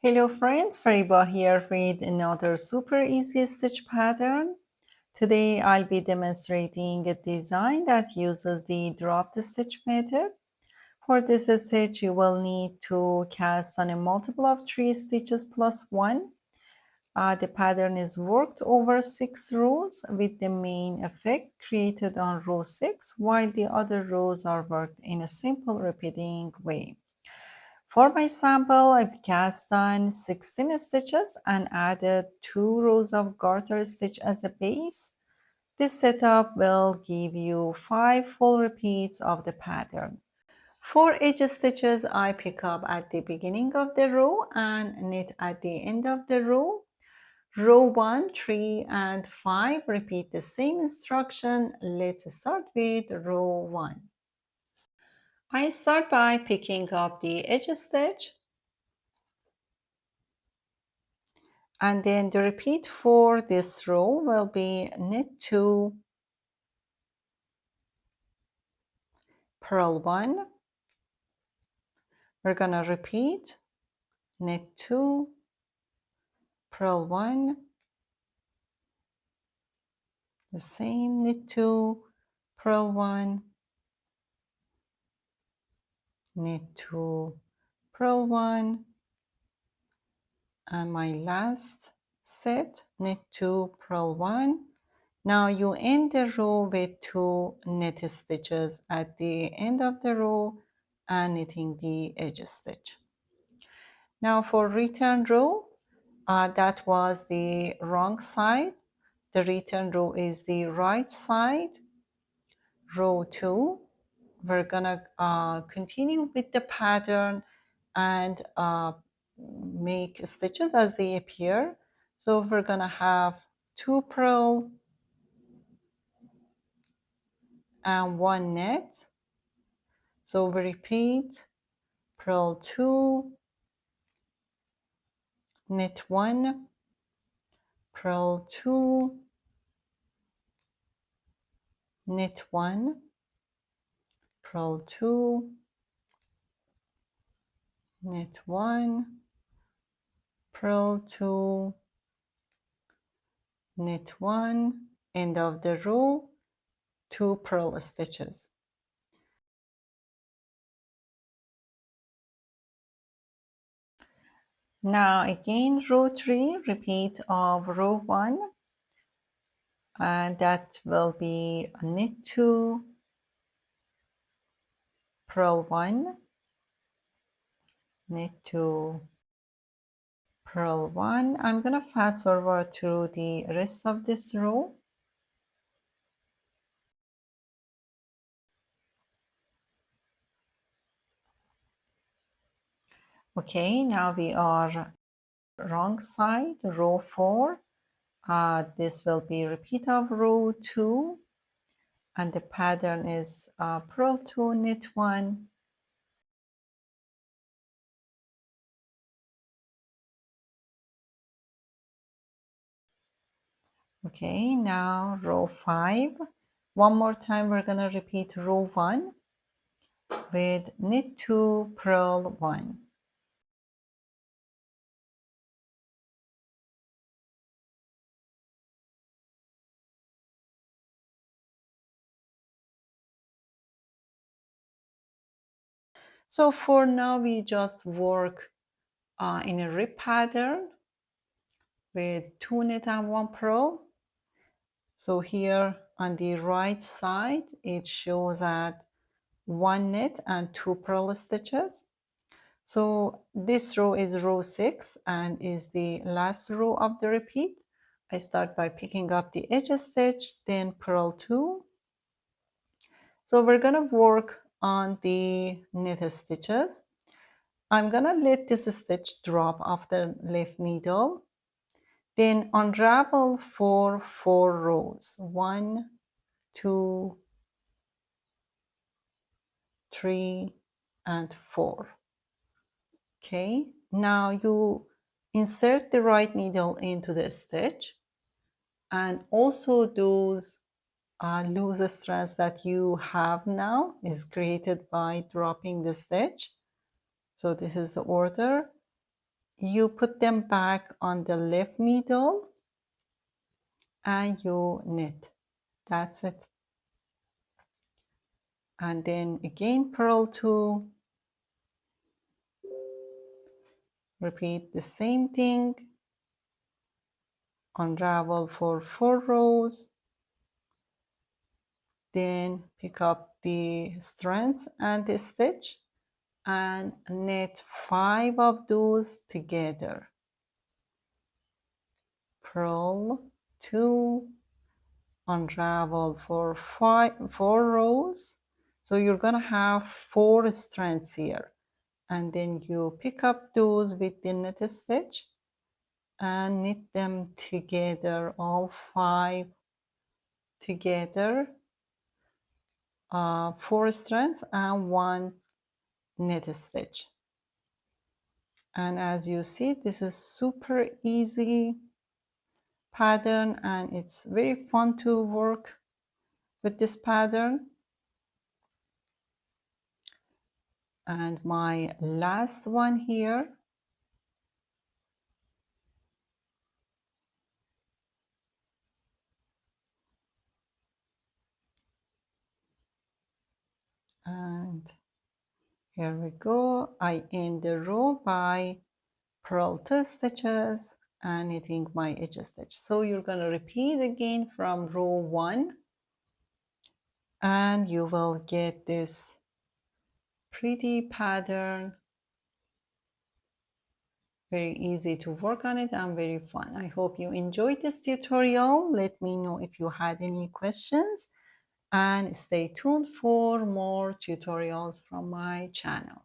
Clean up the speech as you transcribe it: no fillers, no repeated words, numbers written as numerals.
Hello friends, Fariba here with another super easy stitch pattern. Today I'll be demonstrating a design that uses the drop stitch method. For this stitch you will need to cast on a multiple of 3 stitches plus 1. The pattern is worked over 6 rows with the main effect created on row 6 while the other rows are worked in a simple repeating way. For my sample, I've cast on 16 stitches and added 2 rows of garter stitch as a base. This setup will give you 5 full repeats of the pattern. For edge stitches, I pick up at the beginning of the row and knit at the end of the row. Row 1, 3, and 5 repeat the same instruction. Let's start with row 1. I start by picking up the edge stitch. And then the repeat for this row will be knit 2, purl 1. We're gonna repeat knit 2, purl 1, the same knit 2, purl 1, knit 2, purl 1, and my last set knit 2, purl 1. Now you end the row with 2 knit stitches at the end of the row and knitting the edge stitch. Now for return row, that was the wrong side. The return row is the right side. Row 2, we're gonna continue with the pattern and make stitches as they appear. So we're gonna have 2 purl and 1 knit. So we repeat purl 2, knit 1, purl 2, knit 1, purl 2, knit 1, purl 2, knit 1, end of the row, 2 purl stitches. Now again row 3, repeat of row 1, and that will be knit 2, purl 1, knit 2, purl 1. I'm gonna fast forward through the rest of this row. Okay, now we are wrong side, row 4. This will be repeat of row 2, and the pattern is purl 2, knit 1. Okay, now row 5. One more time, we're gonna repeat row 1 with knit 2, purl 1. So for now, we just work in a rib pattern with 2 knit and 1 purl. So here on the right side, it shows that 1 knit and 2 purl stitches. So this row is row 6 and is the last row of the repeat. I start by picking up the edge stitch, then purl 2. So we're gonna work on the knit stitches. I'm gonna let this stitch drop off the left needle, then unravel for 4 rows. 1, 2, 3, and 4. Okay, now you insert the right needle into the stitch, and also those loose strands that you have now is created by dropping the stitch. So this is the order. you put them back on the left needle and you knit. That's it. And then again purl 2, repeat the same thing, unravel for 4 rows, then pick up the strands and the stitch and knit 5 of those together. Purl 2, unravel for 4 rows. So you're gonna have 4 strands here, and then you pick up those with the knit stitch and knit them together, all 5 together, 4 strands and 1 knit stitch. And as you see, this is super easy pattern and it's very fun to work with this pattern. And my last one here, and here we go. I end the row by purl 2 stitches and knitting my edge stitch. So you're going to repeat again from row 1 and you will get this pretty pattern. Very easy to work on it and very fun. I hope you enjoyed this tutorial. Let me know if you had any questions and stay tuned for more tutorials from my channel.